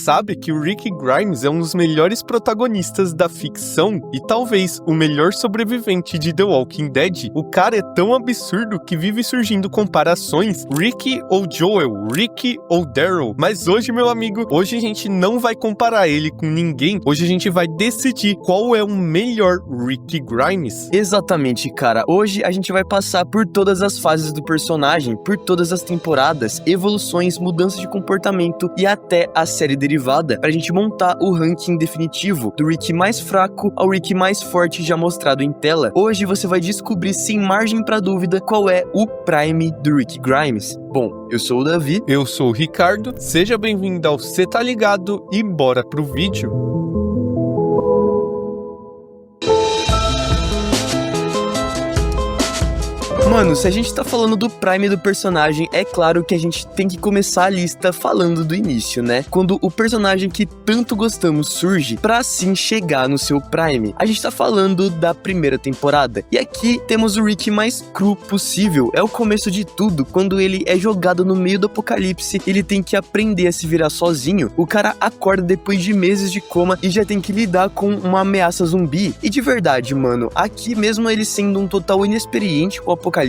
Sabe que o Rick Grimes é um dos melhores protagonistas da ficção e talvez o melhor sobrevivente de The Walking Dead? O cara é tão absurdo que vive surgindo comparações, Rick ou Joel, Rick ou Daryl. Mas hoje, meu amigo, hoje a gente não vai comparar ele com ninguém, hoje a gente vai decidir qual é o melhor Rick Grimes. Exatamente, cara. Hoje a gente vai passar por todas as fases do personagem, por todas as temporadas, evoluções, mudanças de comportamento e até a série derivada, pra gente montar o ranking definitivo, do Rick mais fraco ao Rick mais forte já mostrado em tela. Hoje você vai descobrir sem margem pra dúvida qual é o Prime do Rick Grimes. Bom, eu sou o Davi. Eu sou o Ricardo. Seja bem-vindo ao Cê Tá Ligado e bora pro vídeo. Mano, se a gente tá falando do Prime do personagem, é claro que a gente tem que começar a lista falando do início, né? Quando o personagem que tanto gostamos surge pra assim chegar no seu Prime. A gente tá falando da primeira temporada. E aqui temos o Rick mais cru possível. É o começo de tudo. Quando ele é jogado no meio do apocalipse, ele tem que aprender a se virar sozinho. O cara acorda depois de meses de coma e já tem que lidar com uma ameaça zumbi. E de verdade, mano, aqui mesmo ele sendo um total inexperiente com o apocalipse,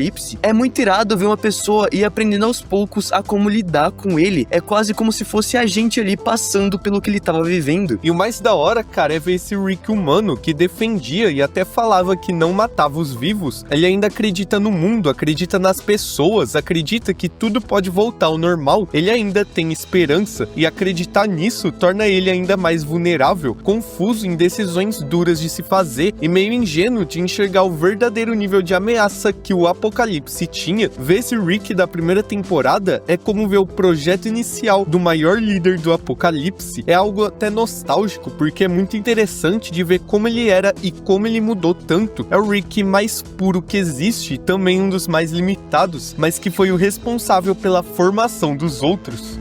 é muito irado ver uma pessoa ir aprendendo aos poucos a como lidar com ele. É quase como se fosse a gente ali passando pelo que ele tava vivendo. E o mais da hora, cara, é ver esse Rick humano que defendia e até falava que não matava os vivos. Ele ainda acredita no mundo, acredita nas pessoas, acredita que tudo pode voltar ao normal. Ele ainda tem esperança e acreditar nisso torna ele ainda mais vulnerável, confuso em decisões duras de se fazer e meio ingênuo de enxergar o verdadeiro nível de ameaça que o apocalipse tinha. Ver esse Rick da primeira temporada é como ver o projeto inicial do maior líder do apocalipse. É algo até nostálgico, porque é muito interessante de ver como ele era e como ele mudou tanto. É o Rick mais puro que existe, também um dos mais limitados, mas que foi o responsável pela formação dos outros.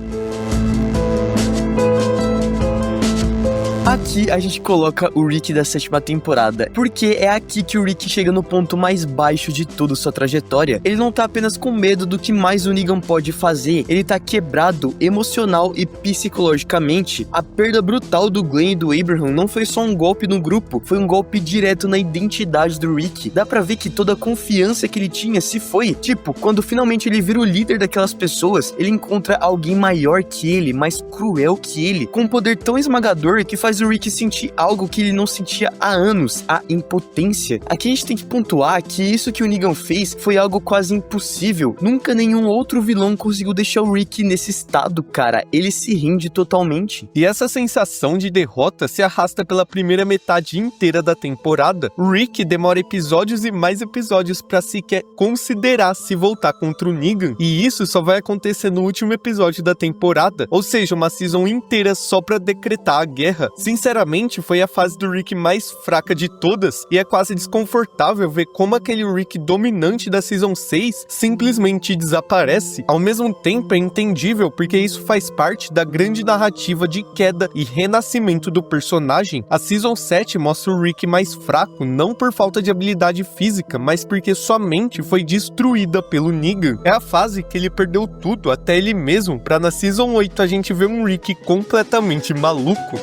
Aqui a gente coloca o Rick da sétima temporada, porque é aqui que o Rick chega no ponto mais baixo de toda sua trajetória. Ele não tá apenas com medo do que mais o Negan pode fazer, ele tá quebrado emocional e psicologicamente. A perda brutal do Glenn e do Abraham não foi só um golpe no grupo, foi um golpe direto na identidade do Rick. Dá pra ver que toda a confiança que ele tinha se foi. Tipo, quando finalmente ele vira o líder daquelas pessoas, ele encontra alguém maior que ele, mais cruel que ele, com um poder tão esmagador que faz o Rick sentir algo que ele não sentia há anos, a impotência. Aqui a gente tem que pontuar que isso que o Negan fez foi algo quase impossível. Nunca nenhum outro vilão conseguiu deixar o Rick nesse estado, cara. Ele se rende totalmente. E essa sensação de derrota se arrasta pela primeira metade inteira da temporada. O Rick demora episódios e mais episódios pra sequer considerar se voltar contra o Negan. E isso só vai acontecer no último episódio da temporada. Ou seja, uma season inteira só pra decretar a guerra. Sinceramente, foi a fase do Rick mais fraca de todas, e é quase desconfortável ver como aquele Rick dominante da Season 6 simplesmente desaparece. Ao mesmo tempo, é entendível porque isso faz parte da grande narrativa de queda e renascimento do personagem. A Season 7 mostra o Rick mais fraco, não por falta de habilidade física, mas porque sua mente foi destruída pelo Negan. É a fase que ele perdeu tudo, até ele mesmo, pra na Season 8 a gente ver um Rick completamente maluco.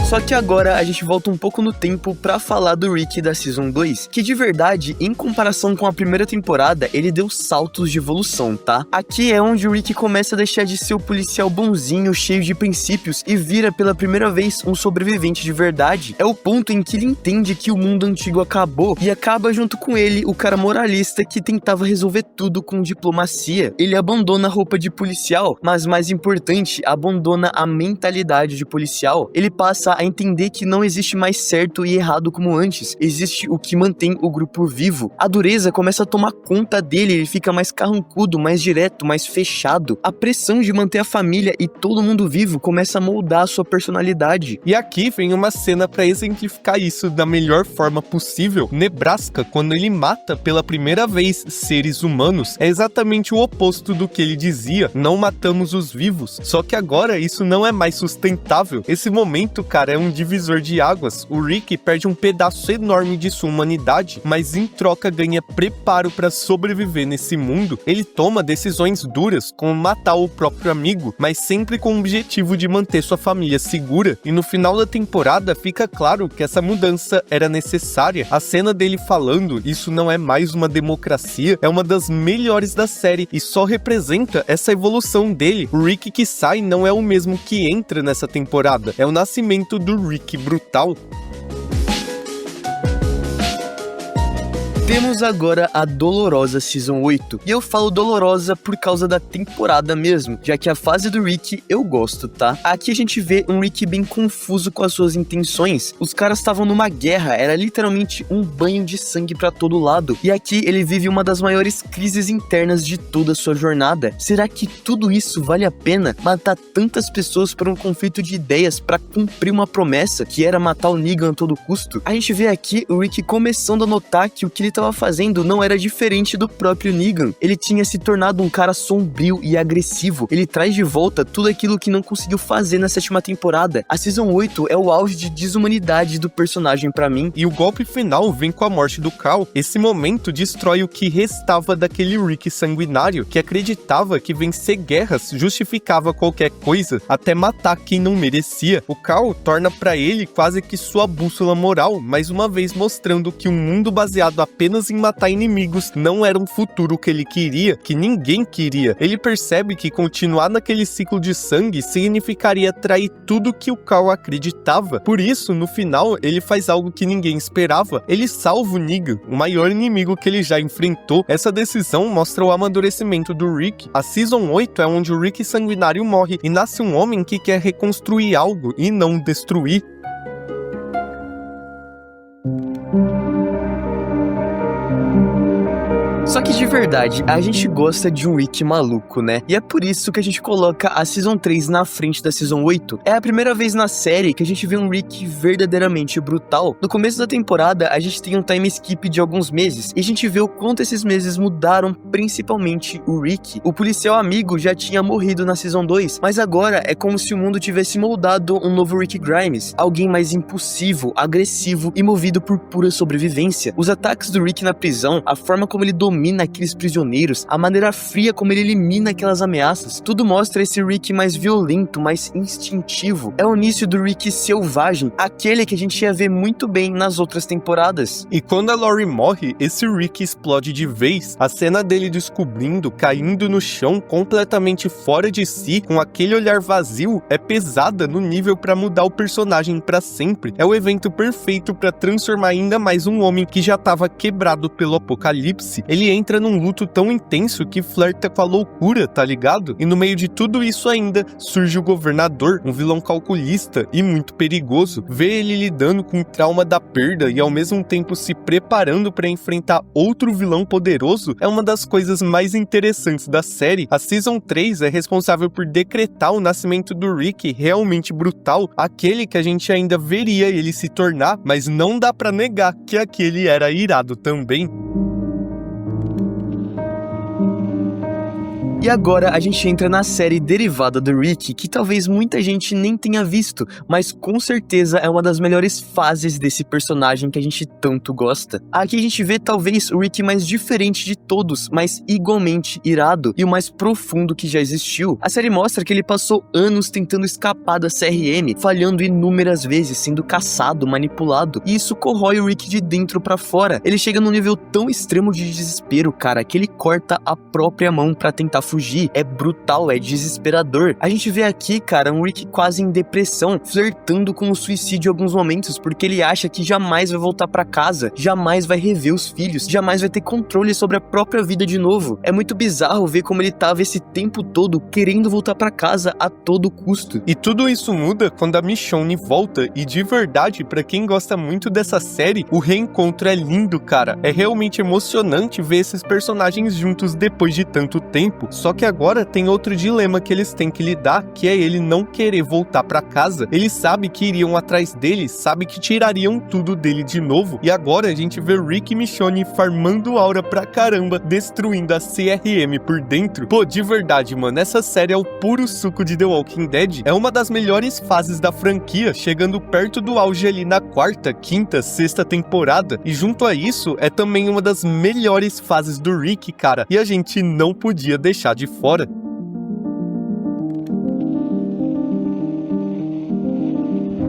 Só que agora a gente volta um pouco no tempo pra falar do Rick da Season 2, que de verdade, em comparação com a primeira temporada, ele deu saltos de evolução, tá? Aqui é onde o Rick começa a deixar de ser o policial bonzinho, cheio de princípios, e vira pela primeira vez um sobrevivente de verdade. É o ponto em que ele entende que o mundo antigo acabou, e acaba junto com ele o cara moralista que tentava resolver tudo com diplomacia. Ele abandona a roupa de policial, mas mais importante, abandona a mentalidade de policial. Ele passa a entender que não existe mais certo e errado como antes, existe o que mantém o grupo vivo. A dureza começa a tomar conta dele, ele fica mais carrancudo, mais direto, mais fechado. A pressão de manter a família e todo mundo vivo começa a moldar a sua personalidade. E aqui vem uma cena pra exemplificar isso da melhor forma possível. Nebraska, quando ele mata pela primeira vez seres humanos, é exatamente o oposto do que ele dizia: não matamos os vivos. Só que agora isso não é mais sustentável. Esse momento, cara, cara, é um divisor de águas. O Rick perde um pedaço enorme de sua humanidade, mas em troca ganha preparo para sobreviver nesse mundo. Ele toma decisões duras, como matar o próprio amigo, mas sempre com o objetivo de manter sua família segura. E no final da temporada fica claro que essa mudança era necessária. A cena dele falando, isso não é mais uma democracia, é uma das melhores da série e só representa essa evolução dele. O Rick que sai não é o mesmo que entra nessa temporada, é o nascimento do Rick brutal. Temos agora a dolorosa Season 8, e eu falo dolorosa por causa da temporada mesmo, já que a fase do Rick eu gosto, tá? Aqui a gente vê um Rick bem confuso com as suas intenções. Os caras estavam numa guerra, era literalmente um banho de sangue pra todo lado, e aqui ele vive uma das maiores crises internas de toda a sua jornada. Será que tudo isso vale a pena? Matar tantas pessoas por um conflito de ideias pra cumprir uma promessa, que era matar o Negan a todo custo? A gente vê aqui o Rick começando a notar que o que ele estava fazendo não era diferente do próprio Negan. Ele tinha se tornado um cara sombrio e agressivo. Ele traz de volta tudo aquilo que não conseguiu fazer na 7ª temporada. A Season 8 é o auge de desumanidade do personagem pra mim. E o golpe final vem com a morte do Cal. Esse momento destrói o que restava daquele Rick sanguinário, que acreditava que vencer guerras justificava qualquer coisa, até matar quem não merecia. O Cal torna pra ele quase que sua bússola moral, mais uma vez mostrando que um mundo baseado apenas em matar inimigos não era um futuro que ele queria, que ninguém queria. Ele percebe que continuar naquele ciclo de sangue significaria trair tudo que o Cal acreditava. Por isso, no final, ele faz algo que ninguém esperava. Ele salva o Negan, o maior inimigo que ele já enfrentou. Essa decisão mostra o amadurecimento do Rick. A Season 8 é onde o Rick sanguinário morre e nasce um homem que quer reconstruir algo e não destruir. Só que de verdade, a gente gosta de um Rick maluco, né? E é por isso que a gente coloca a Season 3 na frente da Season 8. É a primeira vez na série que a gente vê um Rick verdadeiramente brutal. No começo da temporada, a gente tem um time skip de alguns meses, e a gente vê o quanto esses meses mudaram, principalmente o Rick. O policial amigo já tinha morrido na Season 2, mas agora é como se o mundo tivesse moldado um novo Rick Grimes. Alguém mais impulsivo, agressivo e movido por pura sobrevivência. Os ataques do Rick na prisão, a forma como ele domina aqueles prisioneiros, a maneira fria como ele elimina aquelas ameaças, tudo mostra esse Rick mais violento, mais instintivo. É o início do Rick selvagem, aquele que a gente ia ver muito bem nas outras temporadas. E quando a Lori morre, esse Rick explode de vez. A cena dele descobrindo, caindo no chão, completamente fora de si, com aquele olhar vazio, é pesada no nível pra mudar o personagem pra sempre. É o evento perfeito pra transformar ainda mais um homem que já tava quebrado pelo apocalipse. Ele entra num luto tão intenso que flerta com a loucura, tá ligado? E no meio de tudo isso ainda, surge o governador, um vilão calculista e muito perigoso. Ver ele lidando com o trauma da perda e ao mesmo tempo se preparando para enfrentar outro vilão poderoso é uma das coisas mais interessantes da série. A Season 3 é responsável por decretar o nascimento do Rick realmente brutal, aquele que a gente ainda veria ele se tornar, mas não dá pra negar que aquele era irado também. E agora a gente entra na série derivada do Rick, que talvez muita gente nem tenha visto, mas com certeza é uma das melhores fases desse personagem que a gente tanto gosta. Aqui a gente vê talvez o Rick mais diferente de todos, mas igualmente irado e o mais profundo que já existiu. A série mostra que ele passou anos tentando escapar da CRM, falhando inúmeras vezes, sendo caçado, manipulado, e isso corrói o Rick de dentro pra fora. Ele chega num nível tão extremo de desespero, cara, que ele corta a própria mão pra tentar fugir. É brutal, é desesperador. A gente vê aqui, cara, um Rick quase em depressão, flertando com o suicídio em alguns momentos, porque ele acha que jamais vai voltar pra casa, jamais vai rever os filhos, jamais vai ter controle sobre a própria vida de novo. É muito bizarro ver como ele tava esse tempo todo querendo voltar pra casa a todo custo. E tudo isso muda quando a Michonne volta, e de verdade, pra quem gosta muito dessa série, o reencontro é lindo, cara. É realmente emocionante ver esses personagens juntos depois de tanto tempo. Só que agora tem outro dilema que eles têm que lidar, que é ele não querer voltar pra casa. Ele sabe que iriam atrás dele, sabe que tirariam tudo dele de novo, e agora a gente vê Rick e Michonne farmando aura pra caramba, destruindo a CRM por dentro. Pô, de verdade, mano, essa série é o puro suco de The Walking Dead. É uma das melhores fases da franquia, chegando perto do auge ali na quarta, quinta, sexta temporada, e junto a isso, é também uma das melhores fases do Rick, cara, e a gente não podia deixar de fora.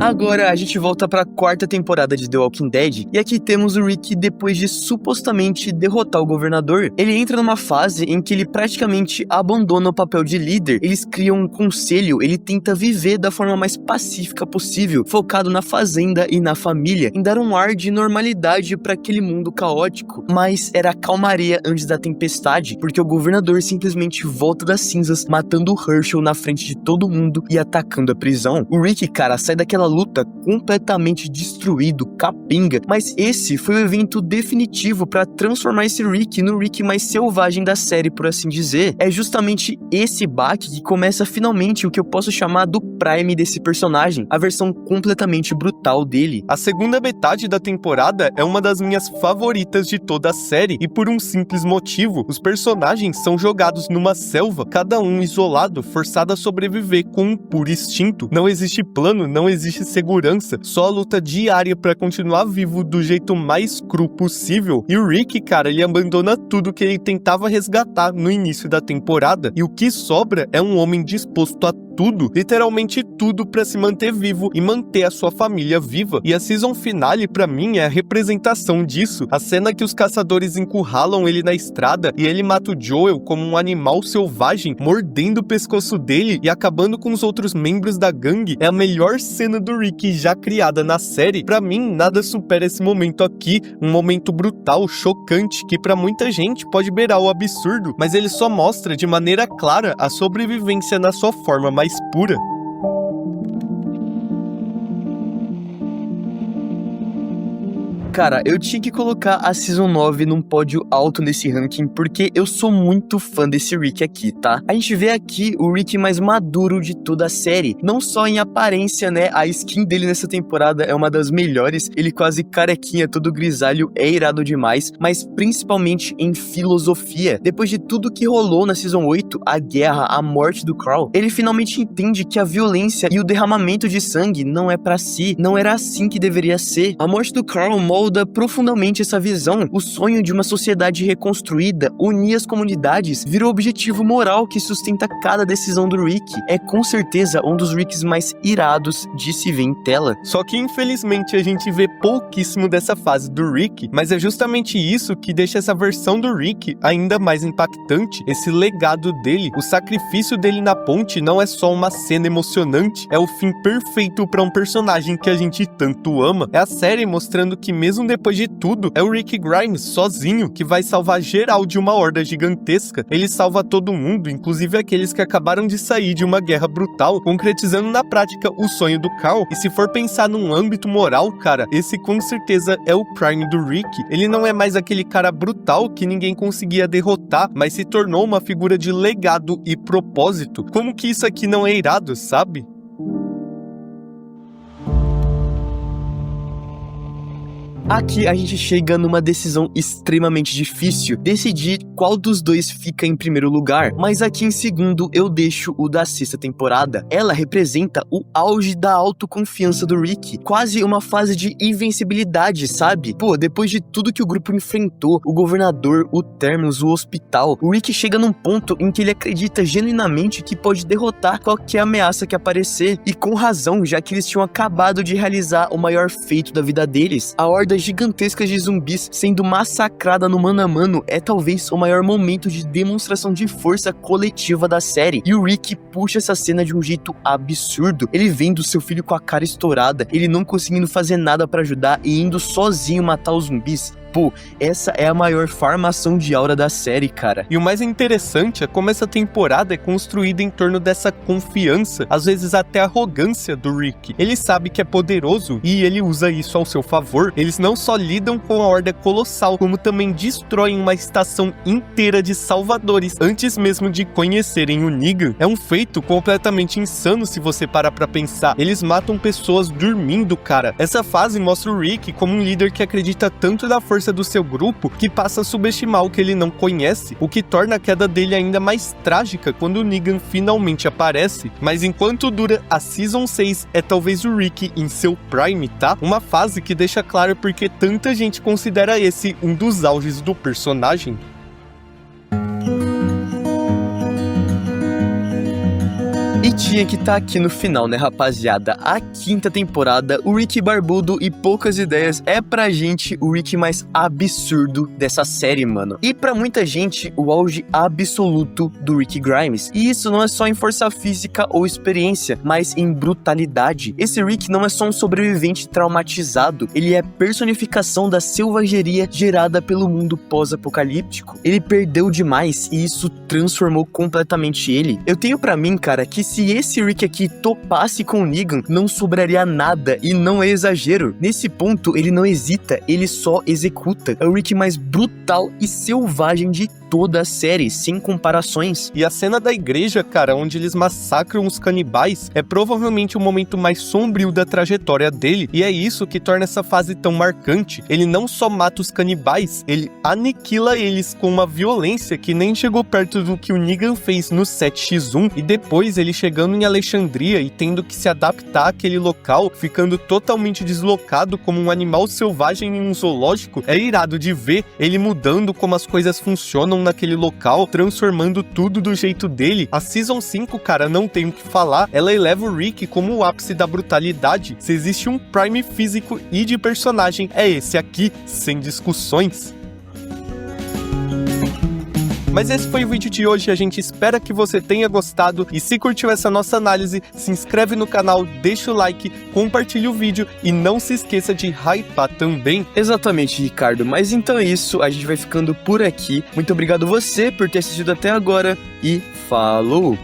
Agora a gente volta pra quarta temporada de The Walking Dead, e aqui temos o Rick depois de supostamente derrotar o governador. Ele entra numa fase em que ele praticamente abandona o papel de líder, eles criam um conselho, ele tenta viver da forma mais pacífica possível, focado na fazenda e na família, em dar um ar de normalidade pra aquele mundo caótico. Mas era a calmaria antes da tempestade, porque o governador simplesmente volta das cinzas, matando o Herschel na frente de todo mundo e atacando a prisão. O Rick, cara, sai daquela luta completamente destruído, capenga, mas esse foi o evento definitivo para transformar esse Rick no Rick mais selvagem da série, por assim dizer. É justamente esse baque que começa finalmente o que eu posso chamar do prime desse personagem, a versão completamente brutal dele. A segunda metade da temporada é uma das minhas favoritas de toda a série, e por um simples motivo: os personagens são jogados numa selva, cada um isolado, forçado a sobreviver com um puro instinto. Não existe plano, não existe segurança, só a luta diária pra continuar vivo do jeito mais cru possível. E o Rick, cara, ele abandona tudo que ele tentava resgatar no início da temporada, e o que sobra é um homem disposto a tudo, literalmente tudo, pra se manter vivo e manter a sua família viva. E a season finale, pra mim, é a representação disso. A cena que os caçadores encurralam ele na estrada e ele mata o Joel como um animal selvagem, mordendo o pescoço dele e acabando com os outros membros da gangue, é a melhor cena do Rick já criada na série. Pra mim, nada supera esse momento aqui, um momento brutal, chocante, que pra muita gente pode beirar o absurdo, mas ele só mostra de maneira clara a sobrevivência na sua forma mais pura. Cara, eu tinha que colocar a Season 9 num pódio alto nesse ranking, porque eu sou muito fã desse Rick aqui, tá? A gente vê aqui o Rick mais maduro de toda a série, não só em aparência, né? A skin dele nessa temporada é uma das melhores, ele quase carequinha, todo grisalho, é irado demais, mas principalmente em filosofia. Depois de tudo que rolou na Season 8, a guerra, a morte do Carl, ele finalmente entende que a violência e o derramamento de sangue não é pra si, não era assim que deveria ser. A morte do Carl molda profundamente essa visão. O sonho de uma sociedade reconstruída, unir as comunidades, vira o objetivo moral que sustenta cada decisão do Rick. É com certeza um dos Ricks mais irados de se ver em tela. Só que infelizmente a gente vê pouquíssimo dessa fase do Rick, mas é justamente isso que deixa essa versão do Rick ainda mais impactante, esse legado dele. O sacrifício dele na ponte não é só uma cena emocionante, é o fim perfeito para um personagem que a gente tanto ama. É a série mostrando que mesmo depois de tudo, é o Rick Grimes sozinho que vai salvar geral de uma horda gigantesca. Ele salva todo mundo, inclusive aqueles que acabaram de sair de uma guerra brutal, concretizando na prática o sonho do Carl. E se for pensar num âmbito moral, cara, esse com certeza é o prime do Rick. Ele não é mais aquele cara brutal que ninguém conseguia derrotar, mas se tornou uma figura de legado e propósito. Como que isso aqui não é irado, sabe? Aqui a gente chega numa decisão extremamente difícil, decidir qual dos dois fica em primeiro lugar, mas aqui em segundo eu deixo o da sexta temporada. Ela representa o auge da autoconfiança do Rick, quase uma fase de invencibilidade, sabe? Pô, depois de tudo que o grupo enfrentou, o governador, o Terminus, o hospital, o Rick chega num ponto em que ele acredita genuinamente que pode derrotar qualquer ameaça que aparecer, e com razão, já que eles tinham acabado de realizar o maior feito da vida deles. A horda gigantescas de zumbis sendo massacrada no mano a mano é talvez o maior momento de demonstração de força coletiva da série, e o Rick puxa essa cena de um jeito absurdo. Ele vendo seu filho com a cara estourada, ele não conseguindo fazer nada pra ajudar e indo sozinho matar os zumbis. pô, essa é a maior farmação de aura da série, cara. E o mais interessante é como essa temporada é construída em torno dessa confiança, às vezes até arrogância do Rick. Ele sabe que é poderoso e ele usa isso ao seu favor. Eles não só lidam com a horda colossal, como também destroem uma estação inteira de salvadores antes mesmo de conhecerem o Negan. É um feito completamente insano se você parar pra pensar. Eles matam pessoas dormindo, cara. Essa fase mostra o Rick como um líder que acredita tanto na força do seu grupo que passa a subestimar o que ele não conhece, o que torna a queda dele ainda mais trágica quando o Negan finalmente aparece. Mas enquanto dura a Season 6, é talvez o Rick em seu prime, tá? Uma fase que deixa claro porque tanta gente considera esse um dos auges do personagem. E tinha que tá aqui no final, né, rapaziada? A 5ª temporada, o Rick barbudo e poucas ideias é pra gente o Rick mais absurdo dessa série, mano. E pra muita gente, o auge absoluto do Rick Grimes. E isso não é só em força física ou experiência, mas em brutalidade. Esse Rick não é só um sobrevivente traumatizado, ele é personificação da selvageria gerada pelo mundo pós-apocalíptico. Ele perdeu demais e isso transformou completamente ele. Eu tenho pra mim, cara, que se esse Rick aqui topasse com o Negan, não sobraria nada, e não é exagero. Nesse ponto, ele não hesita, ele só executa. É o Rick mais brutal e selvagem de toda a série, sem comparações. E a cena da igreja, cara, onde eles massacram os canibais, é provavelmente o momento mais sombrio da trajetória dele, e é isso que torna essa fase tão marcante. Ele não só mata os canibais, ele aniquila eles com uma violência que nem chegou perto do que o Negan fez no 7x1, e depois ele chegando em Alexandria e tendo que se adaptar àquele local, ficando totalmente deslocado como um animal selvagem em um zoológico. É irado de ver ele mudando como as coisas funcionam naquele local, transformando tudo do jeito dele. A Season 5, cara, não tenho o que falar, ela eleva o Rick como o ápice da brutalidade. Se existe um prime físico e de personagem, é esse aqui, sem discussões. Mas esse foi o vídeo de hoje, a gente espera que você tenha gostado, e se curtiu essa nossa análise, se inscreve no canal, deixa o like, compartilha o vídeo e não se esqueça de hypar também. Exatamente, Ricardo, mas então é isso, a gente vai ficando por aqui. Muito obrigado você por ter assistido até agora e falou!